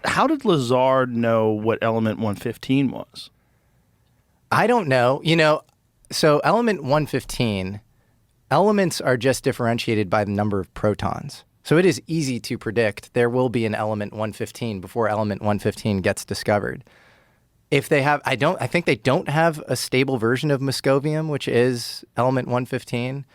how did Lazar know what element 115 was? I don't know. So element 115, elements are just differentiated by the number of protons. So it is easy to predict there will be an element 115 before element 115 gets discovered. If they have, I think they don't have a stable version of moscovium, which is element 115.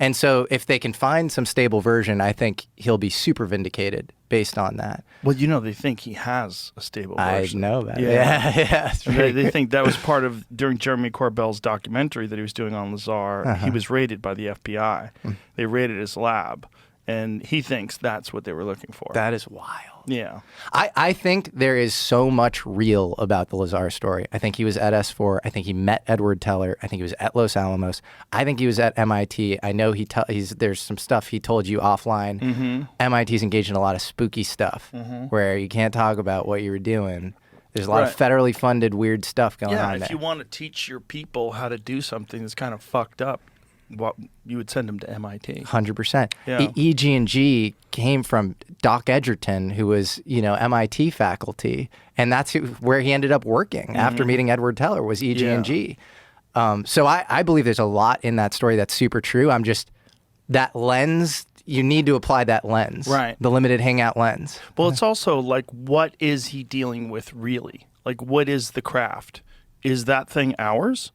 And so if they can find some stable version, I think he'll be super vindicated based on that. Well, they think he has a stable version. I know that. Yeah. They think that was part of, during Jeremy Corbell's documentary that he was doing on Lazar, he was raided by the FBI. They raided his lab, and he thinks that's what they were looking for. That is wild. Yeah. I think there is so much real about the Lazar story. I think he was at S4. I think he met Edward Teller. I think he was at Los Alamos. I think he was at MIT. I know there's some stuff he told you offline. MIT's engaged in a lot of spooky stuff where you can't talk about what you were doing. There's a lot of federally funded weird stuff going on there. Yeah, if you want to teach your people how to do something that's kind of fucked up, you would send them to MIT. 100%. Yeah. EG&G came from Doc Edgerton, who was, MIT faculty, and that's where he ended up working after meeting Edward Teller, was EG&G. So I believe there's a lot in that story that's super true. That lens, you need to apply that lens. Right. The limited hangout lens. Well, it's also like, what is he dealing with really? Like, what is the craft? Is that thing ours?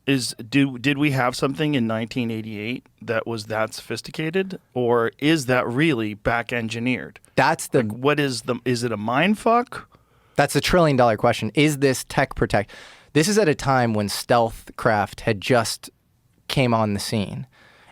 Did we have something in 1988 that was that sophisticated, or is that really back engineered? That's is it a mind fuck? That's the $1 trillion question. Is this tech protect? This is at a time when stealth craft had just came on the scene,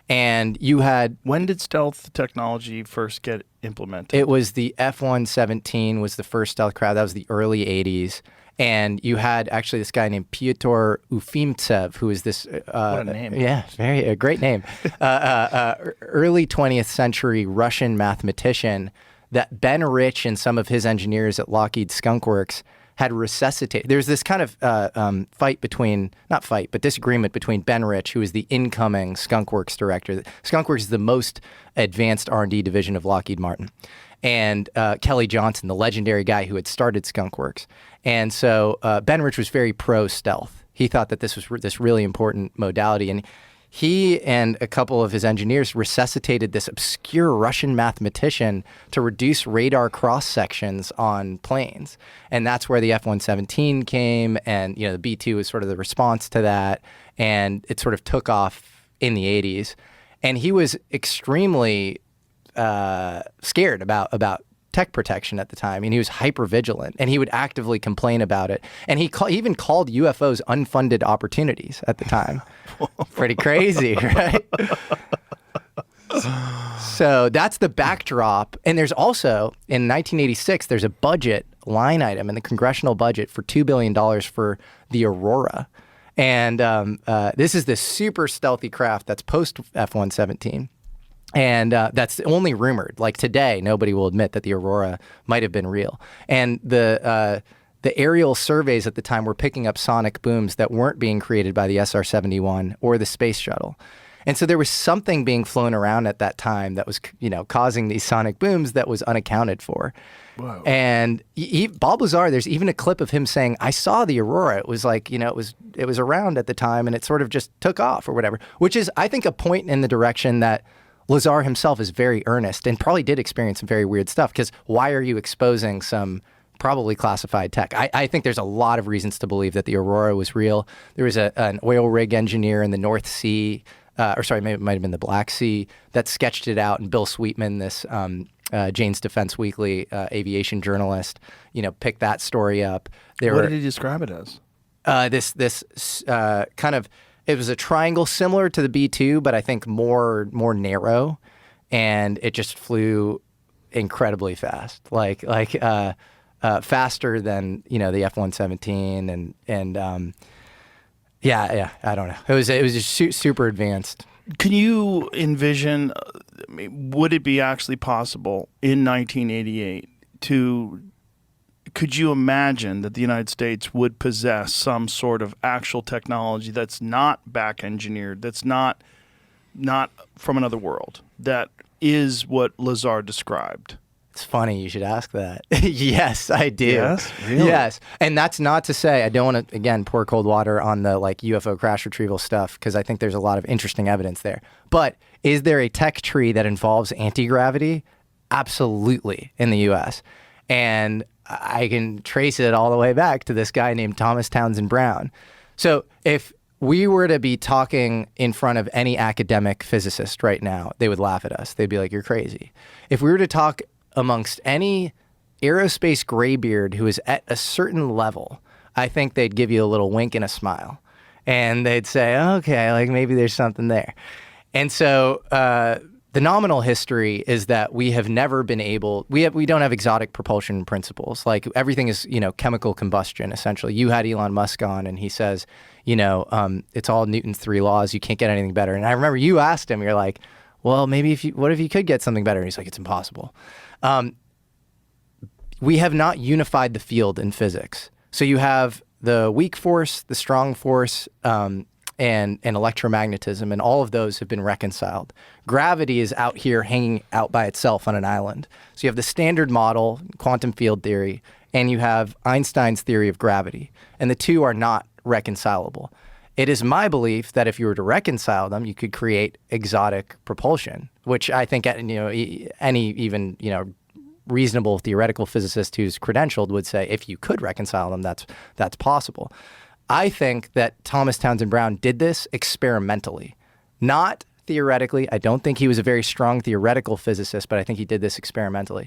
and you had. When did stealth technology first get implemented? It was the F-117 was the first stealth craft. That was the early 80s. And you had actually this guy named Pyotr Ufimtsev, who is this... what a name. Yeah, a great name. Early 20th century Russian mathematician that Ben Rich and some of his engineers at Lockheed Skunk Works had resuscitated. There's this kind of disagreement between Ben Rich, who is the incoming Skunk Works director. Skunk Works is the most advanced R&D division of Lockheed Martin. And Kelly Johnson, the legendary guy who had started Skunk Works. And so Ben Rich was very pro-stealth. He thought that this was this really important modality. And he and a couple of his engineers resuscitated this obscure Russian mathematician to reduce radar cross-sections on planes. And that's where the F-117 came. And, the B-2 was sort of the response to that. And it sort of took off in the 80s. And he was extremely... scared about tech protection at the time. He was hyper vigilant, and he would actively complain about it. And he even called UFOs unfunded opportunities at the time. Pretty crazy, right? So that's the backdrop. And there's also, in 1986, there's a budget line item in the congressional budget for $2 billion for the Aurora. And this is this super stealthy craft that's post F-117. And that's only rumored. Like today, nobody will admit that the Aurora might have been real. And the aerial surveys at the time were picking up sonic booms that weren't being created by the SR-71 or the space shuttle. And so there was something being flown around at that time that was, causing these sonic booms that was unaccounted for. Whoa. And Bob Lazar, there's even a clip of him saying, "I saw the Aurora. It was like, it was around at the time, and it sort of just took off or whatever," which is, I think, a point in the direction that Lazar himself is very earnest and probably did experience some very weird stuff, because why are you exposing some probably classified tech? I think there's a lot of reasons to believe that the Aurora was real. There was an oil rig engineer in the North Sea, maybe it might have been the Black Sea, that sketched it out, and Bill Sweetman, this Jane's Defense Weekly aviation journalist, picked that story up. What did he describe it as? This kind of... It was a triangle similar to the B-2, but I think more narrow, and it just flew incredibly fast, like faster than the F-117, and I don't know. It was just super advanced. Can you envision? Would it be actually possible in 1988 to? Could you imagine that the United States would possess some sort of actual technology that's not back engineered, that's not from another world, that is what Lazar described? It's funny you should ask that. Yes, I do. Yes? Really? Yes. And that's not to say, I don't want to, again, pour cold water on the like UFO crash retrieval stuff, because I think there's a lot of interesting evidence there. But is there a tech tree that involves anti-gravity? Absolutely, in the US. And I can trace it all the way back to this guy named Thomas Townsend Brown. So if we were to be talking in front of any academic physicist right now, they would laugh at us. They'd be like, you're crazy. If we were to talk amongst any aerospace graybeard who is at a certain level, I think they'd give you a little wink and a smile. And they'd say, okay, like maybe there's something there. And so the nominal history is that we have never been able, we don't have exotic propulsion principles. Like everything is, chemical combustion, essentially. You had Elon Musk on and he says, it's all Newton's 3 laws. You can't get anything better. And I remember you asked him, you're like, well, maybe what if you could get something better? And he's like, it's impossible. We have not unified the field in physics. So you have the weak force, the strong force, and electromagnetism, and all of those have been reconciled. Gravity is out here hanging out by itself on an island. So you have the standard model, quantum field theory, and you have Einstein's theory of gravity, and the two are not reconcilable. It is my belief that if you were to reconcile them, you could create exotic propulsion, which I think any even reasonable theoretical physicist who's credentialed would say if you could reconcile them, that's possible. I think that Thomas Townsend Brown did this experimentally, not theoretically. I don't think he was a very strong theoretical physicist, but I think he did this experimentally.